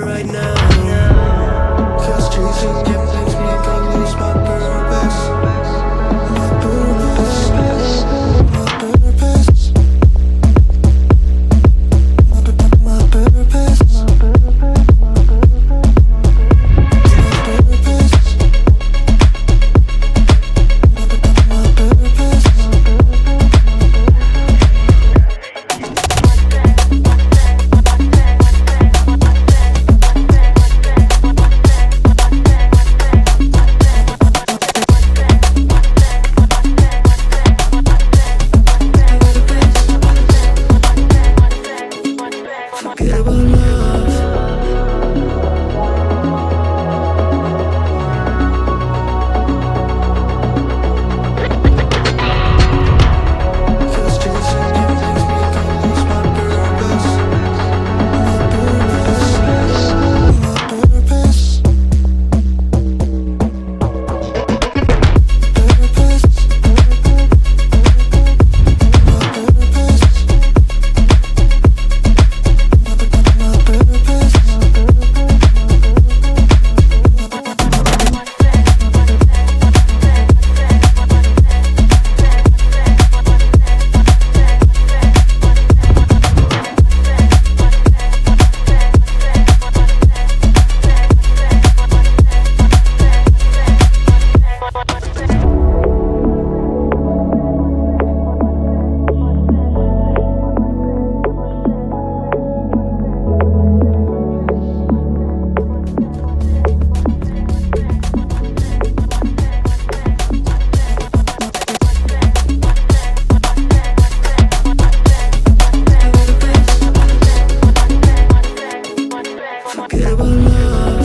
right now. Cause chasing you makes me go lose my purpose. My purpose. My purpose. My purpose. Forget about love. Cause chasing you makes me go lose my purpose. My purpose. My purpose. Purpose. Forget about love.